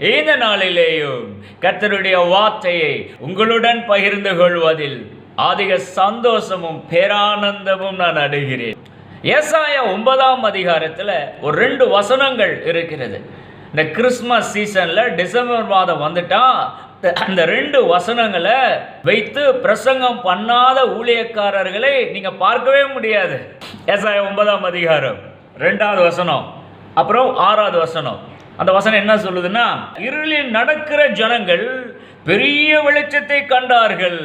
இந்த நாளிலேயும் கர்த்தருடைய வார்த்தையை உங்களுடன் பகிர்ந்து கொள்வதில் அதிக சந்தோஷமும் பேரானந்தமும் நான் அடைகிறேன். ஏசாயா 9ஆம் அதிகாரத்தில் ஒரு 2 வசனங்கள் இருக்கிறது. இந்த கிறிஸ்மஸ் சீசன்ல டிசம்பர் மாதம் வந்துட்டா அந்த 2 வசனங்களை வைத்து பிரசங்கம் பண்ணாத ஊழியக்காரர்களை நீங்க பார்க்கவே முடியாது. ஏசாயா 9ஆம் அதிகாரம் 2வது வசனம், அப்புறம் 6வது வசனம். அந்த வசனம் என்ன சொல்லுதுன்னா, இருளில் நடக்கிற ஜனங்கள் பெரிய வெளிச்சத்தை கண்டார்கள்,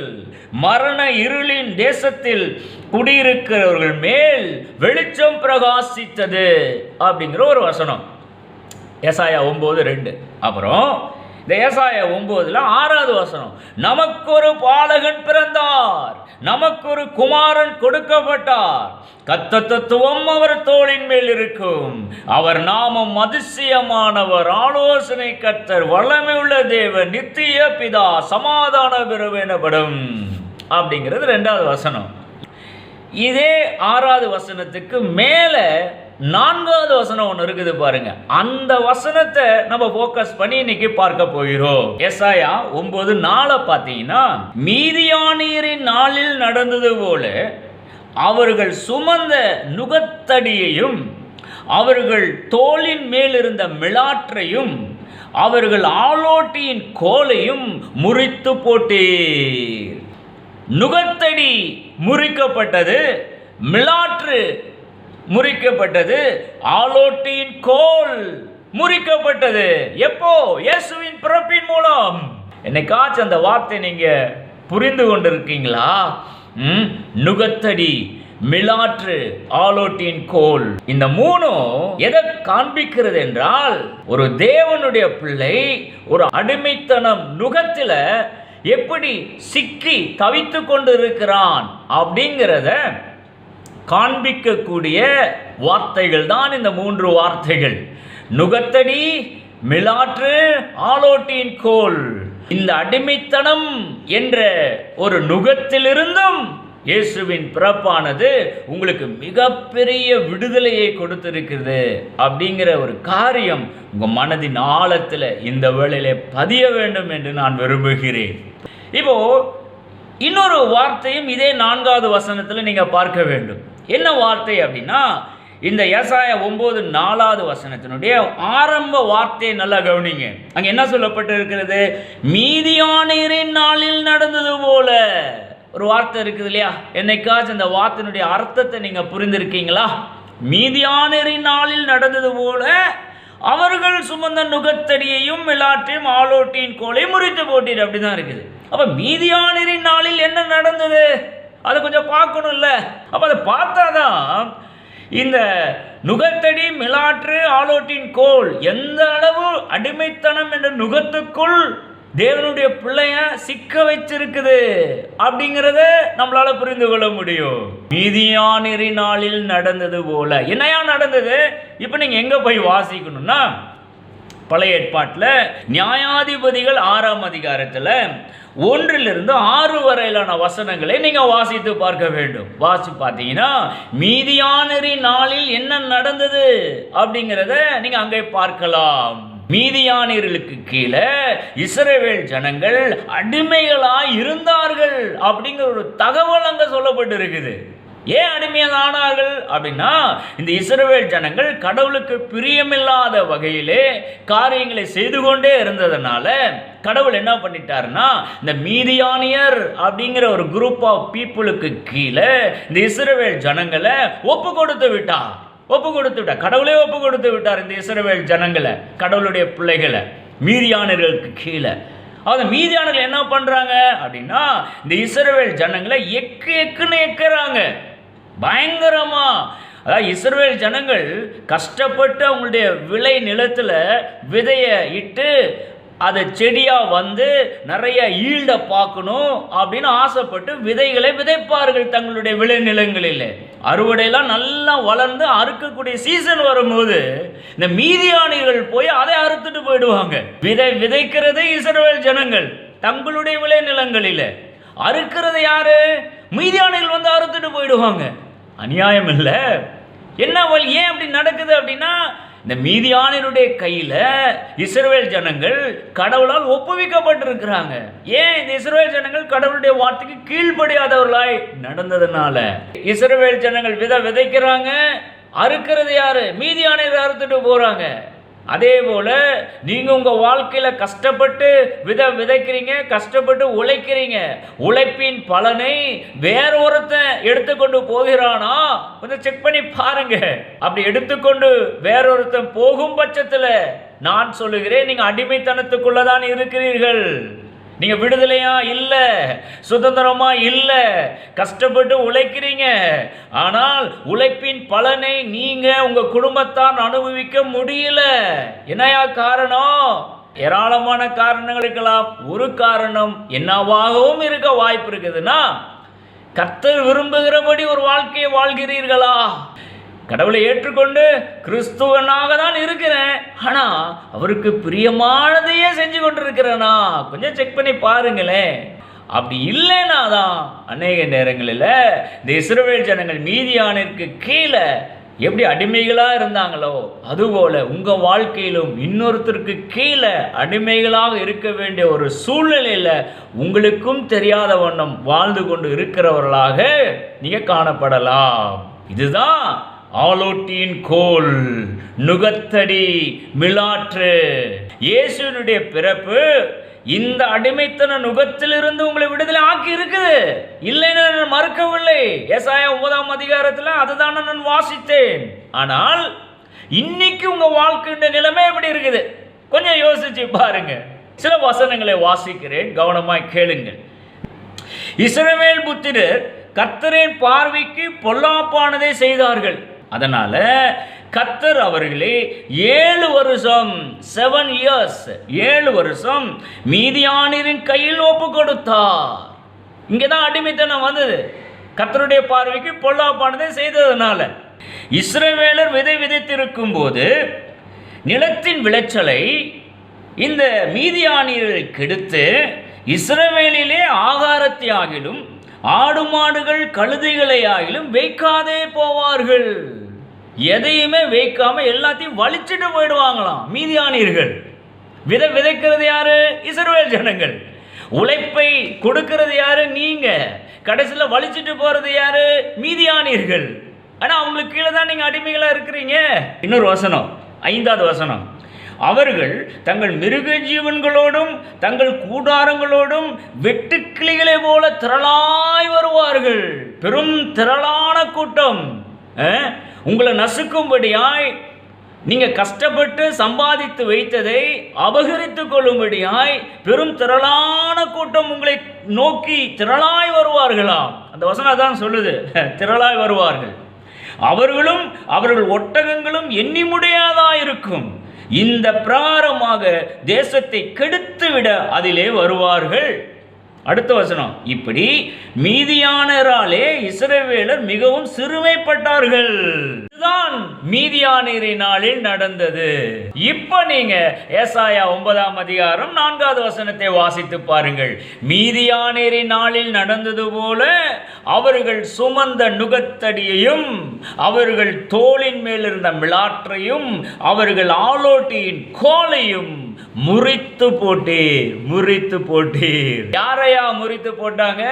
மரண இருளின் தேசத்தில் குடியிருக்கிறவர்கள் மேல் வெளிச்சம் பிரகாசித்தது அப்படிங்கிற ஒரு வசனம். ஏசாயா 9:2. அப்புறம் இந்த ஏசாயா 9ல் 6வது வசனம், நமக்கு ஒரு பாலகன் பிறந்தார், நமக்கு ஒரு குமாரன் கொடுக்கப்பட்டார், கர்த்தத்துவம் அவர் தோளின் மேல் இருக்கும், அவர் நாமம் அதிசயமானவர், ஆலோசனை கர்த்தர், வல்லமை உள்ள தேவன், நித்திய பிதா, சமாதான பிரபு எனப்படும் அப்படிங்கிறது 2வது வசனம். இதே 6வது வசனத்துக்கு மேல 4வது வசனம் ஒன்று இருக்குது பாருங்க. அந்த வசனத்தை நம்ம ஃபோக்கஸ் பண்ணி இன்னைக்கு பார்க்க போகிறோம். ஏசாயா 9:4 பார்த்தீங்கன்னா, மீதியானியரின் நாளில் நடந்தது போல அவர்கள் சுமந்த நுகத்தடியையும் அவர்கள் தோளின் மேல் இருந்த மிளாற்றையும் அவர்கள் ஆலோட்டியின் கோலையும் முறித்து போட்டீர். நுகத்தடி முறிக்கப்பட்டது, மிளாற்று முறிக்கப்பட்டது, ஆலோட்டியின் கோல் முறிக்கப்பட்டது. எப்போ? இயேசுவின் பிறப்பின் மூலம். என்னைக்காச்சும் அந்த வார்த்தை நீங்க புரிந்து கொண்டிருக்கீங்களா? நுகத்தடி, மிளாற்று, ஆலோட்டியின் கோல், இந்த 3 எதை காண்பிக்கிறது என்றால், ஒரு தேவனுடைய பிள்ளை ஒரு அடிமைத்தனம் நுகத்தில் எப்படி சிக்கி தவித்து கொண்டு இருக்கிறான் அப்படிங்கிறத காண்பிக்கக்கூடிய வார்த்தைகள் தான் இந்த 3 வார்த்தைகள். நுகத்தடி, மிளாற்று, ஆலோட்டியின் கோல். இந்த அடிமைத்தனம் என்ற ஒரு நுகத்திலிருந்தும் இயேசுவின் பிறப்பானது உங்களுக்கு மிகப்பெரிய விடுதலையை கொடுத்திருக்கிறது அப்படிங்கிற ஒரு காரியம் உங்க மனதின் ஆழத்தில் இந்த வேளையிலே பதிய வேண்டும் என்று நான் விரும்புகிறேன். இப்போ இன்னொரு வார்த்தையும் இதே 4வது வசனத்தில் நீங்க பார்க்க வேண்டும். என்ன வார்த்தை அப்படின்னா, இந்த ஏசாயா 9:4வது வசனத்தினுடைய ஆரம்ப வார்த்தையை நல்லா கவனிங்க. அங்க என்ன சொல்லப்பட்டு இருக்கிறது? மீதியானியரின் நாளில் நடந்தது போல ஒரு வார்த்தை இருக்குது இல்லையா? என்னைக்காச்சும் இந்த வார்த்தையினுடைய அர்த்தத்தை நீங்க புரிந்திருக்கீங்களா? மீதியானியரின் நாளில் நடந்தது போல அவர்கள் சுமந்த நுகத்தடியையும் மிளாற்றையும் ஆலோட்டியின் கோலையும் முறித்து போட்டீர். அப்படிதான் இருக்குது. அப்ப மீதியானியரின் நாளில் என்ன நடந்தது அதை கொஞ்சம் பார்க்கணும்ல. அப்ப அதை பார்த்தாதான் இந்த நுகத்தடி, மிளாற்று, ஆலோட்டின் கோல் எந்த அளவு அடிமைத்தனம் என்ற நுகத்துக்குள் தேவனுடைய பிள்ளைய சிக்க வச்சிருக்குது அப்படிங்கிறத நம்மளால புரிந்து கொள்ள முடியும். மீதியானியரின் நாளில் நடந்தது போல என்னையா நடந்தது? இப்ப நீங்க எங்க போய் வாசிக்கணும்னா, பழைய ஏற்பாட்டில் நியாயாதிபதிகள் 6ஆம் அதிகாரத்தில் 1 6 வரையிலான வசனங்களை நீங்க வாசித்து பார்க்க வேண்டும். வாசி பார்த்தீங்கன்னா, மீதியானியரின் நாளில் என்ன நடந்தது அப்படிங்கிறத நீங்க அங்கே பார்க்கலாம். மீதியானியர்களுக்கு கீழே இஸ்ரவேல் ஜனங்கள் அடிமைகளாய் இருந்தார்கள் அப்படிங்கிற ஒரு தகவல் அங்க சொல்லப்பட்டு இருக்குது. ஏன் அடிமையாக ஆனார்கள் அப்படின்னா, இந்த இஸ்ரவேல் ஜனங்கள் கடவுளுக்கு பிரியமில்லாத வகையிலே காரியங்களை செய்து கொண்டே இருந்ததுனால கடவுள் என்ன பண்ணிட்டாருன்னா, இந்த மீதியானியர் அப்படிங்கிற ஒரு குரூப் ஆஃப் பீப்புளுக்கு கீழே இந்த இஸ்ரவேல் ஜனங்களை ஒப்பு கொடுத்து விட்டார். கடவுளே ஒப்பு கொடுத்து விட்டார் இந்த இஸ்ரவேல் ஜனங்களை, கடவுளுடைய பிள்ளைகளை மீதியானியர்களுக்கு கீழே. அந்த மீதியானவர்கள் என்ன பண்றாங்க அப்படின்னா, இந்த இஸ்ரவேல் ஜனங்களை எக்குன்னு எக்குறாங்க பயங்கரமா. அதாவது இஸ்ரவேல் ஜனங்கள் கஷ்டப்பட்டு அவங்களுடைய விளை நிலத்துல விதைய இட்டு அது செடியா வந்து நிறைய ஈல்ட பார்க்கணும் அப்படின்னு ஆசைப்பட்டு விதைகளை விதைப்பார்கள் தங்களுடைய விளைநிலங்களில். அறுவடையெல்லாம் நல்லா வளர்ந்து அறுக்கக்கூடிய சீசன் வரும்போது இந்த மீதியானியர்கள் போய் அதை அறுத்துட்டு போயிடுவாங்க. விதைக்கிறது இஸ்ரவேல் ஜனங்கள் தங்களுடைய விளைநிலங்களில், அறுக்கிறது யாரு? மீதியானியர்கள் வந்து அறுத்துட்டு போயிடுவாங்க. அநியாயம் இல்லை? என்ன வழி? ஏன் அப்படி நடக்குது அப்படின்னா, இந்த மீதியானியருடைய கையில இஸ்ரவேல் ஜனங்கள் கடவுளால் ஒப்புவிக்கப்பட்டிருக்கிறாங்க. ஏன்? இந்த இஸ்ரவேல் ஜனங்கள் கடவுளுடைய வார்த்தைக்கு கீழ்ப்படியாதவர்களாய் நடந்ததுனால. இஸ்ரவேல் ஜனங்கள் விதைக்கிறாங்க, அறுக்கிறது யாரு? மீதியானியர் அறுத்துட்டு போறாங்க. அதே போல நீங்க உங்க வாழ்க்கையில கஷ்டப்பட்டு விதைக்கிறீங்க, கஷ்டப்பட்டு உழைக்கிறீங்க. உழைப்பின் பலனை வேற ஒருத்தன் எடுத்துக்கொண்டு போகிறானா? கொஞ்சம் செக் பண்ணி பாருங்க. அப்படி எடுத்துக்கொண்டு வேற ஒருத்தன் போகும் பட்சத்துல நான் சொல்லுகிறேன், நீங்க அடிமைத்தனத்துக்குள்ளதான் இருக்கிறீர்கள். நீங்க விடுதலையா இல்ல, சுதந்திரமா இல்ல, கஷ்டப்பட்டு உழைக்கிறீங்க. ஆனால் உழைப்பின் பலனை நீங்க உங்க குடும்பத்தால் அனுபவிக்க முடியல. என்னையா காரணம்? ஏராளமான காரணங்கள் இருக்கலாம். ஒரு காரணம் என்னவாகவும் இருக்க வாய்ப்பு இருக்குதுன்னா, கர்த்தர் விரும்புகிறபடி ஒரு வாழ்க்கையை வாழ்கிறீர்களா? கடவுளை ஏற்றுக்கொண்டு கிறிஸ்துவனாக தான் இருக்கிறேன், ஆனா அவருக்கு பிரியமானதையே செஞ்சு கொண்டு இருக்கிறேனா? கொஞ்சம் செக் பண்ணி பாருங்களேன். அப்படி இல்லைன்னா தான் அநேக நேரங்களில் இந்த இஸ்ரவேல் ஜனங்கள் மீதியானிற்கு கீழே எப்படி அடிமைகளா இருந்தாங்களோ அதுபோல உங்க வாழ்க்கையிலும் இன்னொருத்தருக்கு கீழே அடிமைகளாக இருக்க வேண்டிய ஒரு சூழ்நிலையில உங்களுக்கும் தெரியாத வண்ணம் வாழ்ந்து கொண்டு இருக்கிறவர்களாக நீங்க காணப்படலாம். இதுதான் ஆலோட்டியின் கோல், நுகத்தடி, மிலாற்று. இயேசுவினுடைய பிறப்பு இந்த அடிமைத்தன நுகத்திலிருந்து உங்களை விடுதலை ஆக்கி இருக்குது. இல்லைன்னு நான் மறுக்கவில்லை. ஏசாயா 9ஆம் அதிகாரத்தில் அதுதான் நான் வாசித்தேன். ஆனால் இன்னைக்கு உங்க வாழ்க்கையின் நிலைமை எப்படி இருக்குது? கொஞ்சம் யோசிச்சு பாருங்க. சில வசனங்களை வாசிக்கிறேன், கவனமாய் கேளுங்கள். இஸ்ரவேல் புத்திரர் கர்த்தரின் பார்வைக்கு பொல்லாப்பானதை செய்தார்கள். அதனால கர்த்தர் அவர்களே 7 வருஷம் 7 years 7 வருஷம் மீதியானியரின் கையில் ஒப்பு கொடுத்தார். இங்கதான் அடிமைத்தனம் வந்தது. கர்த்தருடைய பார்வைக்கு பொல்லாப்பானதை செய்ததுனால. இஸ்ரவேலர் விதைத்திருக்கும் போது நிலத்தின் விளைச்சலை இந்த மீதியானியர்கள் கெடுத்து இஸ்ரவேலிலே ஆகாரத்தை ஆகிலும் ஆடு மாடுகள் கழுதைகளை ஆகிலும் வைக்காதே போவார்கள். எதையுமே வைக்காம எல்லாத்தையும் வலிச்சுட்டு போயிடுவாங்களாம் மீதியானியர்கள். விதைக்கிறது யாரு? இஸ்ரவேல் ஜனங்கள். உழைப்பை கொடுக்கிறது யாரு? நீங்க. கடைசியில் வலிச்சுட்டு போறது யாரு? மீதியானியர்கள். ஆனா அவங்களுக்கு கீழே தான் நீங்க அடிமைகளா இருக்கிறீங்க. இன்னொரு வசனம், 5வது வசனம். அவர்கள் தங்கள் மிருக ஜீவன்களோடும் தங்கள் கூடாரங்களோடும் வெட்டுக்கிளிகளை போல திரளாய் வருவார்கள். பெரும் திரளான கூட்டம் உங்களை நசுக்கும்படியாய், நீங்க கஷ்டப்பட்டு சம்பாதித்து வைத்ததை அபகரித்துக் கொள்ளும்படியாய் பெரும் திரளான கூட்டம் உங்களை நோக்கி திரளாய் வருவார்களாம். அந்த வசனம் தான் சொல்லுது, திரளாய் வருவார்கள். அவர்களும் அவர்கள் ஒட்டகங்களும் எண்ணி முடியாதா இருக்கும். இந்த பிரகாரமாக தேசத்தை கெடுத்துவிட அதிலே வருவார்கள். அடுத்த வசனம், இப்படி மீதியானராலே இஸ்ரவேலர் மிகவும் சிறுமைப்பட்டார்கள். இதுதான் மீதியானியரின் நாளில் நடந்தது. இப்ப நீங்க ஏசாயா 9ஆம் அதிகாரம் 4வது வசனத்தை வாசித்து பாருங்கள். மீதியானியரின் நாளில் நடந்தது போல அவர்கள் சுமந்த நுகத்தடியையும் அவர்கள் தோளின் மேல் இருந்த மிலாற்றையும் அவர்கள் ஆலோட்டியின் கோலையும் முறித்து போட்டீர். யாரையா முறித்து போட்டாங்க?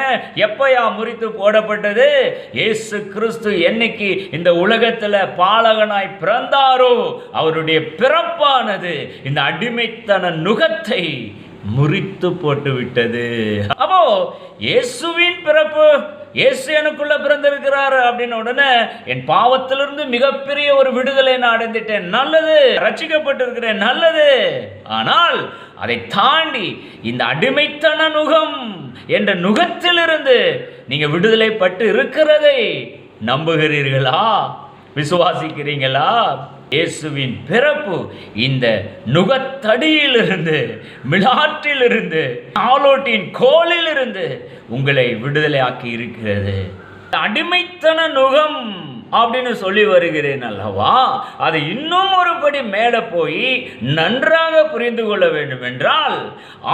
எப்பயா முறித்து போடப்பட்டது? இயேசு கிறிஸ்து என்னைக்கு இந்த உலகத்துல பாலகனாய் பிறந்தாரோ அவருடைய பிறப்பானது இந்த அடிமைத்தன நுகத்தை முறித்து போட்டு விட்டது. அப்போ இயேசுவின் பிறப்பு, இயேசு எனக்குள்ள பிறந்திருக்கிறார் அப்படின்னு உடனே என் பாவத்திலிருந்து மிகப்பெரிய ஒரு விடுதலை நான் அடைந்துட்டேன், நல்லது. ரட்சிக்கப்பட்டிருக்கிறேன், நல்லது. ஆனால் அதை தாண்டி இந்த அடிமைத்தன நுகம் என்ற நுகத்திலிருந்து நீங்க விடுதலை பட்டு இருக்கிறதை நம்புகிறீர்களா? விசுவாசிக்கிறீங்களா? இயேசுவின் பிறப்பு இந்த நுகத்தடியிலிருந்து, மிலாற்றிலிருந்து, ஆலோட்டின் கோலிலிருந்து உங்களை விடுதலை ஆக்கி இருக்கிறது. அடிமைத்தன நுகம் அப்படின்னு சொல்லி வருகிறேன் அல்லவா? அது இன்னும் ஒருபடி மேலே போய் நன்றாக புரிந்து கொள்ள வேண்டும் என்றால்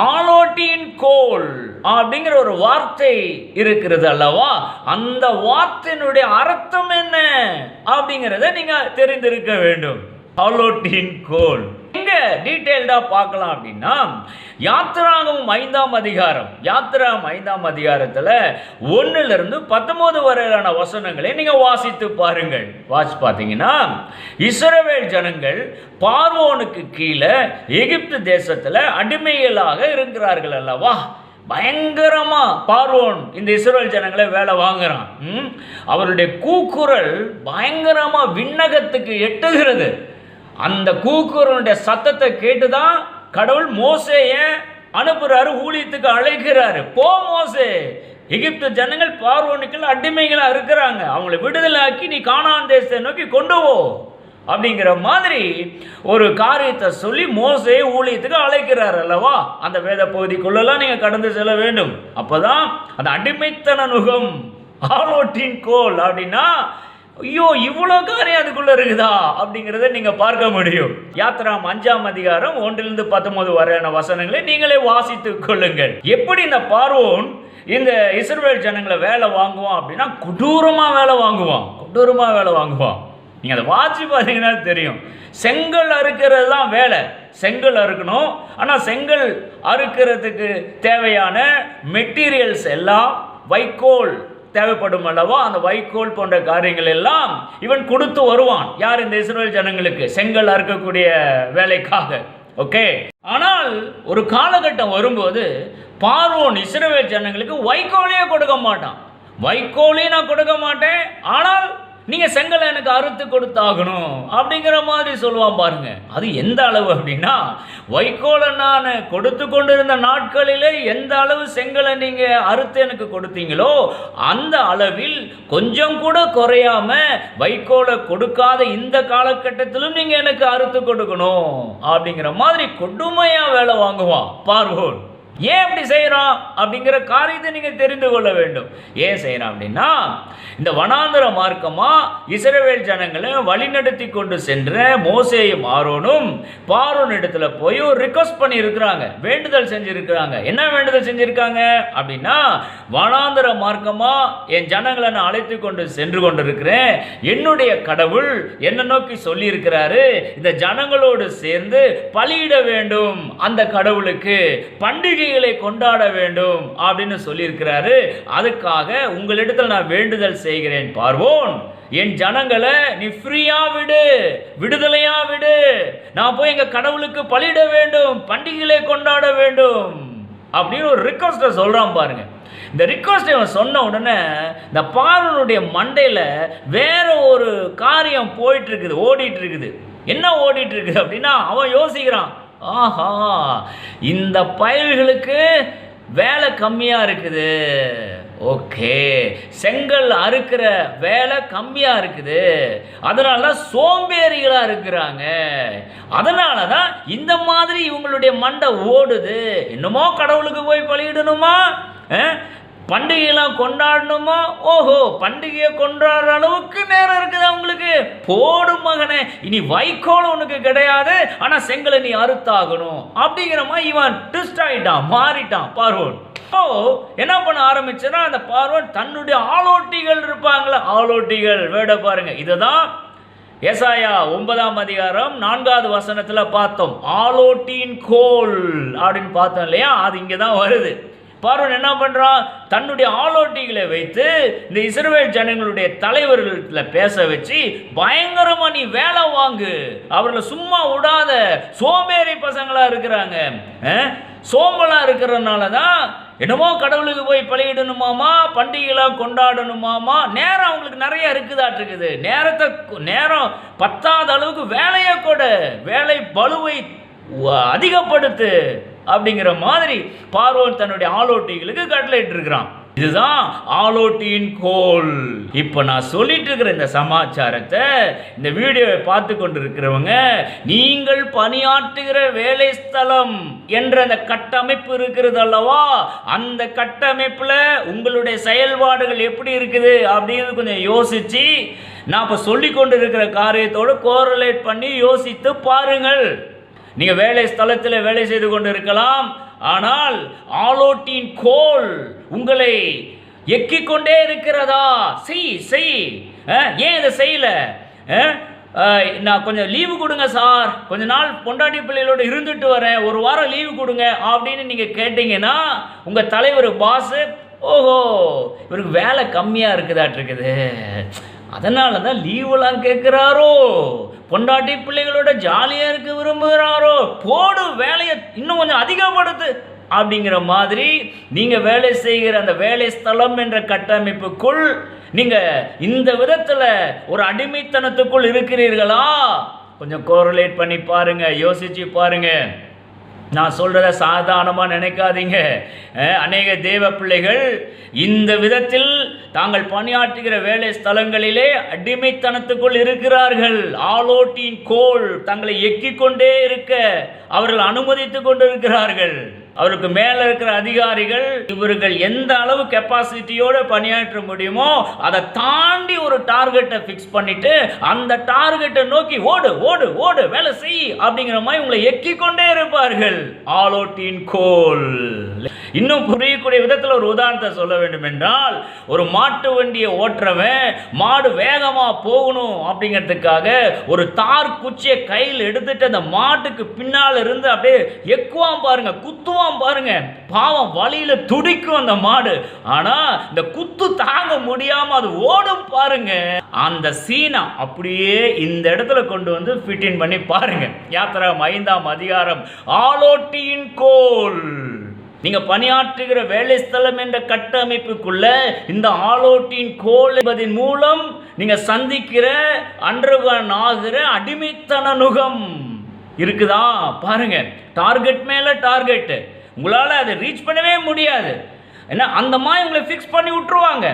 ஆலோட்டியின் கோல் அப்படிங்கிற ஒரு வார்த்தை இருக்கிறது அல்லவா? அந்த வார்த்தையினுடைய அர்த்தம் என்ன அப்படிங்கிறத நீங்க தெரிந்திருக்க வேண்டும். ஆலோட்டின் கோல். எங்க டீடைல்டா பார்க்கலாம் அப்படின்னா, யாத்திராகமம் 5ஆம் அதிகாரம், யாத்திராகமம் 5ஆம் அதிகாரத்தில் 1 - 19 வரையிலான வசனங்களை நீங்க வாசித்து பாருங்கள். வாசி பார்த்தீங்கன்னா, இஸ்ரவேல் ஜனங்கள் பார்வோனுக்கு கீழே எகிப்து தேசத்தில் அடிமைகளாக இருக்கிறார்கள் அல்லவா. பயங்கரமா பார்வோன் இந்த இஸ்ரவேல் ஜனங்களை வேலை வாங்குறான். அவருடைய கூக்குரல் பயங்கரமா விண்ணகத்துக்கு எட்டுகிறது. அந்த கூக்குரலுடைய சத்தத்தை கேட்டுதான் கடவுள் மோசேயை அனுப்புறாரு, ஊழியத்துக்கு அழைக்கிறாரு. போ மோசே, எகிப்து ஜனங்கள் பார்வோனுக்கு அடிமைகளா இருக்கிறாங்க, அவங்களை விடுதலாக்கி நீ கானான் தேசத்தை நோக்கி கொண்டு போ அப்படிங்கிற மாதிரி ஒரு காரியத்தை சொல்லி மோசே ஊழியத்துக்கு அழைக்கிறார் அல்லவா. அந்த வேத பகுதிக்குள்ளெல்லாம் நீங்க கடந்து செல்ல வேண்டும். அப்பதான் அந்த அடிமைத்தன நுகம், ஆலோட்டின் கோல் அப்படின்னா, ஐயோ இவ்வளோ காரியம் அதுக்குள்ள இருக்குதா அப்படிங்கிறத நீங்க பார்க்க முடியும். யாத்திராகமம் 5ஆம் அதிகாரம் 1 - 19 வரையான வசனங்களை நீங்களே வாசித்துக் கொள்ளுங்கள். எப்படி இந்த பார்வோன் இந்த இஸ்ரவேல் ஜனங்களை வேலை வாங்குவான் அப்படின்னா, கொடூரமா வேலை வாங்குவான், கொடூரமா வேலை வாங்குவான். நீங்க அதை வாசி பார்த்தீங்கன்னா தெரியும். செங்கல் அறுக்கிறது தான் வேலை, செங்கல் அறுக்கணும். ஆனால் செங்கல் அறுக்கிறதுக்கு தேவையான மெட்டீரியல்ஸ் எல்லாம் வைக்கோல் தேவைப்படும் அல்லவா. அந்த வைக்கோல் போன்ற காரியங்கள் எல்லாம் இவன் கொடுத்து வருவான். யார்? இந்த இஸ்ரவேல் ஜனங்களுக்கு செங்கல் அறுக்கக்கூடிய வேலைக்காக. ஓகே. ஆனால் ஒரு காலகட்டம் வரும்போது பார்வோன் இஸ்ரவேல் ஜனங்களுக்கு வைக்கோலையே கொடுக்க மாட்டான். வைக்கோலையும் நான் கொடுக்க மாட்டேன், ஆனால் நீங்க செங்கலை எனக்கு அறுத்து கொடுத்தாகணும் அப்படிங்கிற மாதிரி சொல்லுவான் பாருங்க. அது எந்த அளவு அப்படின்னா, வைக்கோலை நான் கொடுத்து கொண்டிருந்த நாட்களிலே எந்த அளவு செங்கலை நீங்க அறுத்து எனக்கு கொடுத்தீங்களோ அந்த அளவில் கொஞ்சம் கூட குறையாம வைக்கோலை கொடுக்காத இந்த காலகட்டத்திலும் நீங்க எனக்கு அறுத்து கொடுக்கணும் அப்படிங்கிற மாதிரி கொடுமையா வேலை வாங்குவான் பார்வோன். ஏன் அப்படி செய்யறான் அப்படிங்கிற காரியத்தை நீங்க தெரிந்து கொள்ள வேண்டும். ஏன் செய்யறான் அப்படின்னா, இந்த வனாந்தர மார்க்கமா இஸ்ரவேல் ஜனங்களை வழிநடத்தி கொண்டு சென்ற மோசேயும் ஆரோனும் பார்வோன் இடத்துல போய் ஒரு ரிக்வெஸ்ட் பண்ணி இருக்கிறாங்க, வேண்டுதல் செஞ்சிருக்கிறாங்க. என்ன வேண்டுதல் செஞ்சிருக்காங்க அப்படின்னா, வனாந்தர மார்க்கமா என் ஜனங்களை நான் அழைத்து கொண்டு சென்று கொண்டிருக்கிறேன், என்னுடைய கடவுள் என்ன நோக்கி சொல்லி இருக்கிறாரு, இந்த ஜனங்களோடு சேர்ந்து பலியிட வேண்டும், அந்த கடவுளுக்கு பண்டிகை கொண்டாட வேண்டும் அப்படின்னு சொல்லியிருக்கிறாரு. அதுக்காக உங்களிடத்தில் நான் வேண்டுதல் செய்கிறேன் பார்வோன், என் ஜனங்களை நீ ஃப்ரீயா விடு, விடுதலையா விடு, நான் போய் எங்க கடவுளுக்கு பலியிட வேண்டும், பண்டிகைகளை கொண்டாட வேண்டும் அப்படின்னு ஒரு ரிக்வெஸ்ட சொல்றான் பாருங்க. இந்த ரிக்வெஸ்ட் இவன் சொன்ன உடனே இந்த பார்வோனுடைய மண்டையில வேற ஒரு காரியம் போயிட்டு இருக்குது, ஓடிட்டு இருக்குது. என்ன ஓடிட்டு இருக்குது அப்படின்னா, அவன் யோசிக்கிறான், ஆஹா இந்த பயல்களுக்கு வேலை கம்மியா இருக்குது, ஓகே செங்கல் அறுக்கிற வேலை கம்மியா இருக்குது, அதனால தான் சோம்பேறிகளா இருக்கிறாங்க, அதனால தான் இந்த மாதிரி இவங்களுடைய மண்டை ஓடுது. என்னமோ கடவுளுக்கு போய் பலியிடணுமா, பண்டிகையெல்லாம் கொண்டாடணுமா, ஓஹோ பண்டிகையை கொண்டாடுற அளவுக்கு நேரம் இருக்குது அவங்களுக்கு, போடும் மகனே இனி வைக்கோல் உனக்கு கிடையாது, ஆனா செங்கலை நீ அறுத்தாகணும் அப்படிங்கிற மாதிரி இவன் ட்விஸ்ட் ஆயிட்டான், மாறிட்டான் பார்வோன். என்ன பண்ண ஆரம்பிச்சனா, அந்த பார்வோன் தன்னுடைய ஆலோட்டிகள் இருப்பாங்களே, ஆலோட்டிகள் வேட பாருங்க. இதுதான் ஏசாயா 9ஆம் அதிகாரம் 4வது வசனத்துல பார்த்தோம். ஆலோட்டின் கோல் அப்படின்னு பார்த்தோம் இல்லையா, அது இங்கதான் வருது. பார்வோன் என்ன பண்றான், தன்னுடைய ஆலோட்டிகளை வைத்து இந்த இஸ்ரவேல் ஜனங்களுடைய தலைவர்கள பேச வச்சு பயங்கரமா நீ வேலை வாங்கு, அவர்களை சும்மா விடாத, சோம்பேறி பசங்களா இருக்கிறாங்க, சோம்பலா இருக்கிறதுனால தான் என்னமோ கடவுளுக்கு போய் பலியிடணுமாமா, பண்டிகைலாம் கொண்டாடணுமாமா, நேரம் அவங்களுக்கு நிறைய இருக்குது, நேரம் பத்தாத அளவுக்கு வேலையை கூட, வேலை பளுவை அதிகப்படுத்து அப்படிங்கிற மாதிரி பார்வோன் தன்னுடைய ஆலோட்டிகளுக்கு கட்டளையிட்டு இருக்கிறான். இதுதான் ஆலோட்டியின் கோல். இப்ப நான் சொல்லிட்டு இருக்கிற இந்த சமாச்சாரத்தை இந்த வீடியோவை பார்த்து கொண்டு இருக்கிறவங்க, நீங்கள் பணியாற்றுகிற வேலை ஸ்தலம் என்ற அந்த கட்டமைப்பு இருக்கிறது அல்லவா, அந்த கட்டமைப்புல உங்களுடைய செயல்பாடுகள் எப்படி இருக்குது அப்படின்னு கொஞ்சம் யோசிச்சு, நான் இப்ப சொல்லி கொண்டு இருக்கிற காரியத்தோடு கோரிலேட் பண்ணி யோசித்து பாருங்கள். நீங்க வேலை ஸ்தலத்தில் வேலை செய்து கொண்டு இருக்கலாம், ஆனால் ஆலோட்டின் கோல் உங்களை எக்கிக்கொண்டே இருக்கிறதா, செய் ஏன் இதை செய்யல, நான் கொஞ்சம் லீவு கொடுங்க சார், கொஞ்ச நாள் பொண்டாட்டி பிள்ளைகளோடு இருந்துட்டு வரேன், ஒரு வாரம் லீவு கொடுங்க அப்படின்னு நீங்கள் கேட்டிங்கன்னா உங்கள் தலைவர் பாஸு, ஓஹோ இவருக்கு வேலை கம்மியாக இருக்குதாட்டிருக்குது, அதனால தான் லீவெல்லாம் கேட்குறாரோ, பொண்டாட்டி பிள்ளைகளோட ஜாலியாக இருக்க விரும்புகிறாரோ, போடு வேலையை இன்னும் கொஞ்சம் அதிகப்படுத்து அப்படிங்கிற மாதிரி நீங்கள் வேலை செய்கிற அந்த வேலை ஸ்தலம் என்ற கட்டமைப்புக்குள் நீங்கள் இந்த விதத்தில் ஒரு அடிமைத்தனத்துக்குள் இருக்கிறீர்களா? கொஞ்சம் கோரிலேட் பண்ணி பாருங்க, யோசிச்சு பாருங்க. நான் சொல்கிறத சாதாரணமாக நினைக்காதீங்க. அநேக தேவ பிள்ளைகள் இந்த விதத்தில் தாங்கள் பணியாற்றுகிற வேலை ஸ்தலங்களிலே அடிமைத்தனத்துக்குள் இருக்கிறார்கள். ஆலோட்டின் கோல் தங்களை எக்கிக் கொண்டே இருக்க அவர்கள் அனுமதித்து கொண்டு இருக்கிறார்கள். அவருக்கு மேலே இருக்கிற அதிகாரிகள் இவர்கள் எந்த அளவு கெப்பாசிட்டியோடு பணியாற்ற முடியுமோ அதை தாண்டி ஒரு டார்கெட்டை ஃபிக்ஸ் பண்ணிட்டு அந்த டார்கெட்டை நோக்கி ஓடு ஓடு ஓடு வேலை செய் அப்படிங்கிற மாதிரி உங்களை எக்கிக் கொண்டே இருப்பார்கள். ஆலோட்டின் கோல். இன்னும் புரியக்கூடிய விதத்தில் ஒரு உதாரணத்தை சொல்ல வேண்டும் என்றால், ஒரு மாட்டு வண்டியை ஓட்டுறவன் மாடு வேகமாக போகணும் அப்படிங்கிறதுக்காக ஒரு தார் குச்சியை கையில் எடுத்துட்டு அந்த மாட்டுக்கு பின்னால் இருந்து அப்படியே எக்குவான் பாருங்க, குத்துவான் பாருங்க. பாவம் வழியில துடிக்கும் அந்த மாடு. ஆனா இந்த குத்து தாங்க முடியாம அது ஓடும் பாருங்க. அந்த சீனா அப்படியே இந்த இடத்துல கொண்டு வந்து ஃபிட்டின் பண்ணி பாருங்க. யாத்திராகமம் 5ஆம் அதிகாரம். ஆலோட்டியின் கோல். நீங்க பணியாற்றுகிற வேலை ஸ்தலம் என்ற கட்டமைப்புக்குள்ள இந்த ஆலோட்டின் கோல் என்பதன் மூலம் நீங்க சந்திக்கிற அண்டர்கான் ஆகிற அடிமைத்தன நுகம் இருக்குதா பாருங்க. டார்கெட் மேல டார்கெட், உங்களால் அதை ரீச் பண்ணவே முடியாது. ஏன்னா அந்த மாதிரி உங்களை ஃபிக்ஸ் பண்ணி விட்டுருவாங்க.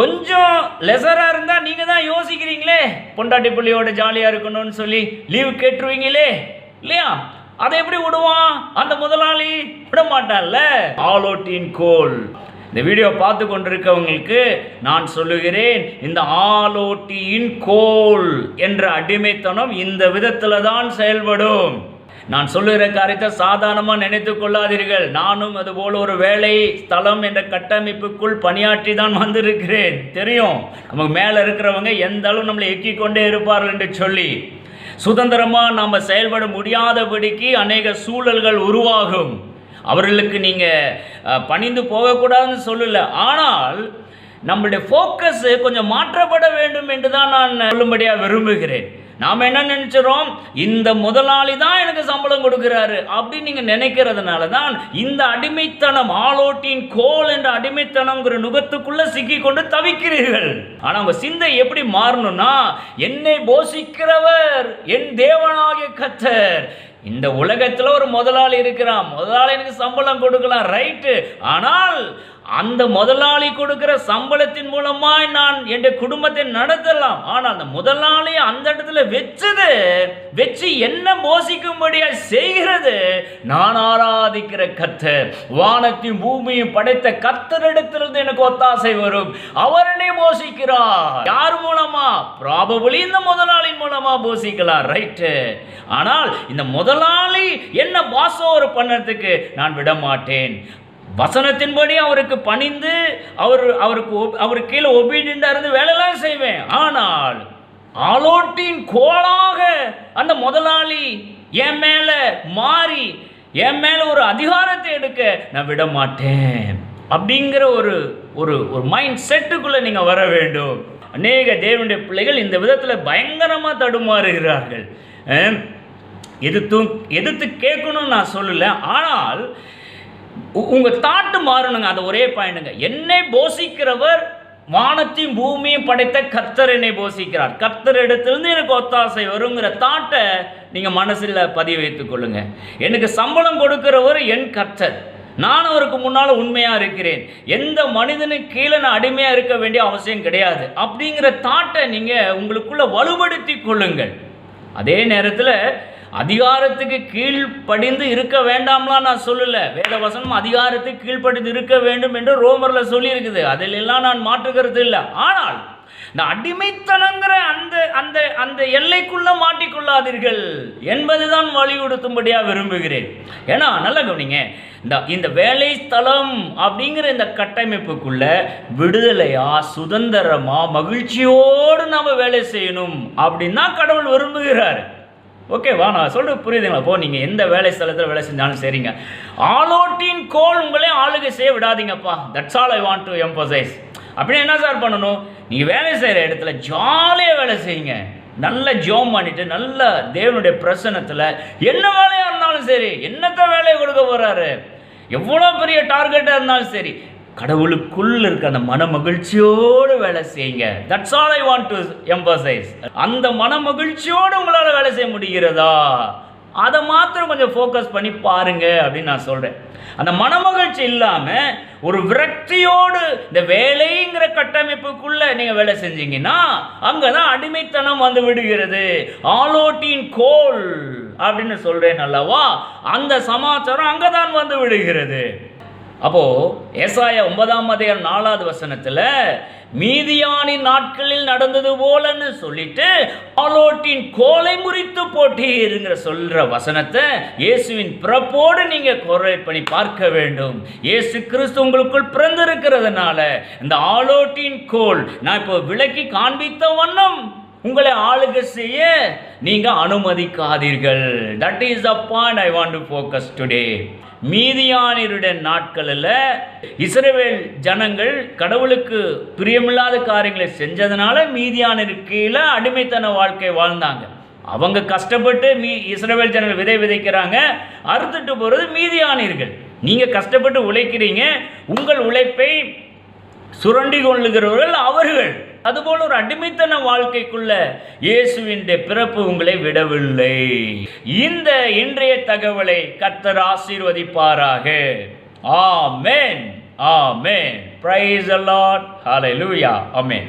கொஞ்சம் லெசராக இருந்தால் நீங்கள் தான் யோசிக்கிறீங்களே, பொண்டாட்டி பிள்ளையோட ஜாலியாக இருக்கணும்னு சொல்லி லீவு கேட்டுருவீங்களே இல்லையா? அதை எப்படி விடுவான் அந்த முதலாளி? விட மாட்டான்ல. ஆலோட்டின் கோல். இந்த வீடியோ பார்த்து கொண்டிருக்கவங்களுக்கு நான் சொல்லுகிறேன், இந்த ஆலோட்டியின் கோல் என்ற அடிமைத்தனம் இந்த விதத்தில் தான் செயல்படும். நான் சொல்லுகிற காரியத்தை சாதாரணமாக நினைத்து கொள்ளாதீர்கள். நானும் அதுபோல் ஒரு வேலை ஸ்தலம் என்ற கட்டமைப்புக்குள் பணியாற்றி தான் வந்திருக்கிறேன். தெரியும் நமக்கு மேலே இருக்கிறவங்க எந்த அளவு நம்மளை எக்கிக் கொண்டே இருப்பார்கள் என்று சொல்லி. சுதந்திரமாக நாம் செயல்பட முடியாதபடிக்கு அநேக சூழல்கள் உருவாகும். அவர்களுக்கு நீங்கள் பணிந்து போகக்கூடாதுன்னு சொல்லலை, ஆனால் நம்மளுடைய ஃபோக்கஸ் கொஞ்சம் மாற்றப்பட வேண்டும் என்று தான் நான் சொல்லும்படியாக விரும்புகிறேன். நாம் என்ன நினைச்சிரோம், இந்த முதலாளி தான் எனக்கு சம்பளம் கொடுக்கிறாரு அப்படின்னு நீங்கள் நினைக்கிறதுனால தான் இந்த அடிமைத்தனம், ஆலோட்டின் கோல் என்ற அடிமைத்தனம்ங்கிற நுகத்துக்குள்ள சிக்கி கொண்டு தவிக்கிறீர்கள். ஆனால் உங்கள் சிந்தை எப்படி மாறணும்னா, என்னை போஷிக்கிறவர் என் தேவனாகிய கர்த்தர். இந்த உலகத்தில் ஒரு முதலாளி இருக்கிறான், முதலாளி எனக்கு சம்பளம் கொடுக்கலாம், ரைட்டு. ஆனால் அந்த முதலாளி கொடுக்கிற சம்பளத்தின் மூலமாய் நான் என் குடும்பத்தை நடத்தலாம். ஆனால் அந்த முதலாளி அந்த இடத்துல வச்சு என்ன போஷிக்கும்படியா செய்கிறது நான் ஆராதிக்கிற கர்த்தர். வானத்தையும் பூமியும் படைத்த கர்த்தரிடத்திலிருந்து எனக்கு ஒத்தாசை வரும். அவர் என்னை போஷிக்கிறார். யார் மூலமா? ப்ராபபிலி இந்த முதலாளியின் மூலமா போஷிக்கலாம், ரைட்டு. ஆனால் இந்த முதலாளி என்ன பாஸ் ஓவர் பண்ணறதுக்கு நான் விட மாட்டேன். வசனத்தின்படி அவருக்கு பணிந்து அவருக்கு கீழே ஒபீடியண்டா இருந்து வேலையெல்லாம் செய்வேன். ஆனால் ஆலோட்டின் கோலாக அந்த முதலாளி என் மேல மாறி என் மேல ஒரு அதிகாரத்தை எடுக்க நான் விட மாட்டேன் அப்படிங்கிற ஒரு மைண்ட் செட்டுக்குள்ள நீங்க வர வேண்டும். அநேக தேவனுடைய பிள்ளைகள் இந்த விதத்தில் பயங்கரமா தடுமாறுகிறார்கள். எதிர்த்து கேட்கணும்னு நான் சொல்லல, ஆனால் உங்க தாட்டு மாறணுங்க. அது ஒரே பாயிண்ட்டுங்க. என்னை போஷிக்கிறவர் வானத்தையும் பூமியும் படைத்த கர்த்தர் என்னை போஷிக்கிறார். கர்த்தர் இடத்திலிருந்து எனக்கு ஒத்தாசை வருங்கிற தாட்டை நீங்க மனசில் பதிய வைத்துக் கொள்ளுங்க. எனக்கு சம்பளம் கொடுக்கிறவர் என் கர்த்தர். நான் அவருக்கு முன்னால் உண்மையாக இருக்கிறேன். எந்த மனிதனுக்கு கீழே நான் அடிமையாக இருக்க வேண்டிய அவசியம் கிடையாது அப்படிங்கிற தாட்டை நீங்கள் உங்களுக்குள்ள வலுப்படுத்தி கொள்ளுங்கள். அதே நேரத்தில் அதிகாரத்துக்கு கீழ்ப்படிந்து இருக்க வேண்டாம்லாம் நான் சொல்லலை. வேதவசனம் அதிகாரத்துக்கு கீழ்ப்படிந்து இருக்க வேண்டும் என்று ரோமரில் சொல்லியிருக்குது. அதிலெல்லாம் நான் மாற்றுகிறது இல்லை. ஆனால் இந்த அடிமைத்தனங்கிற அந்த அந்த அந்த எல்லைக்குள்ள மாட்டிக்கொள்ளாதீர்கள் என்பதுதான் வலியுறுத்தும்படியா விரும்புகிறேன். ஏன்னா நல்லா கவனிங்க, இந்த வேலை ஸ்தலம் அப்படிங்கிற இந்த கட்டமைப்புக்குள்ள விடுதலையா, சுதந்திரமா, மகிழ்ச்சியோடு நாம வேலை செய்யணும் அப்படின்னு தான் கடவுள் விரும்புகிறார். ஓகேவா? நான் சொல்றது புரியுதுங்களா? இப்போ நீங்கள் எந்த வேலை ஸ்தலத்தில் வேலை செஞ்சாலும் சரிங்க, ஆலோட்டின் கோல் உங்களே ஆளுகை செய்ய விடாதீங்கப்பா. That's all I want to emphasise. அப்படின்னு என்ன சார் பண்ணணும்? நீங்கள் வேலை செய்கிற இடத்துல ஜாலியாக வேலை செய்யுங்க, நல்ல ஜோம் பண்ணிட்டு, நல்ல தேவனுடைய பிரசன்னத்தில் என்ன வேலையாக இருந்தாலும் சரி, என்னத்த வேலையை கொடுக்க போகிறாரு, எவ்வளோ பெரிய டார்கெட்டாக இருந்தாலும் சரி, கடவுளுக்குள் இருக்க அந்த மன மகிழ்ச்சியோடு வேலை செய்யுங்க. That's all I want to emphasise. அந்த மன மகிழ்ச்சியோடு உங்களால் வேலை செய்ய முடிகிறதா, அதை மாத்திரம் கொஞ்சம் ஃபோக்கஸ் பண்ணி பாருங்க அப்படின்னு நான் சொல்கிறேன். அந்த மனமகிழ்ச்சி இல்லாமல் ஒரு விரக்தியோடு இந்த வேலைங்கிற கட்டமைப்புக்குள்ள நீங்கள் வேலை செஞ்சீங்கன்னா அங்கே தான் அடிமைத்தனம் வந்து விடுகிறது. ஆலோட்டின் கோல் அப்படின்னு சொல்கிறேன் அல்லவா, அந்த சமாச்சாரம் அங்கே தான் வந்து விடுகிறது. அப்போ ஏசாயா 9:4 மீதியானின் நாட்களில் நடந்தது போலன்னு சொல்லிட்டு ஆலோட்டின் கோலை முறித்து போட்டீருங்கிற சொல்ற வசனத்தை இயேசுவின் பிறப்போடு நீங்க கோரிலேட் பண்ணி பார்க்க வேண்டும். இயேசு கிறிஸ்து உங்களுக்குள் பிறந்திருக்கிறதுனால இந்த ஆலோட்டின் கோல் நான் இப்போ விளக்கி காண்பித்த வண்ணம் உங்களை ஆளுகை செய்ய நீங்க அனுமதிக்காதீர்கள். That is the point I want to focus today. மீதியானியருடைய நாட்களில் இஸ்ரவேல் ஜனங்கள் கடவுளுக்கு பிரியமில்லாத காரியங்களை செஞ்சதுனால மீதியானியருக்கு கீழே அடிமைத்தன வாழ்க்கை வாழ்ந்தாங்க. அவங்க கஷ்டப்பட்டு இஸ்ரவேல் ஜனங்கள் விதை விதைக்கிறாங்க, அறுத்துட்டு போகிறது மீதியானியர்கள். நீங்கள் கஷ்டப்பட்டு உழைக்கிறீங்க, உங்கள் உழைப்பை சுரண்டி கொள்ளுகிறவர்கள் அவர்கள். அதுபோல ஒரு அடிமைத்தன வாழ்க்கைக்குள்ள இயேசுவின் பிறப்பு உங்களை விடவில்லை. இந்த இன்றைய தகவலை கர்த்தர் ஆசீர்வதிப்பாராக. ஆமென், ஆமென். Praise the Lord. ஹல்லேலூயா. ஆமென்.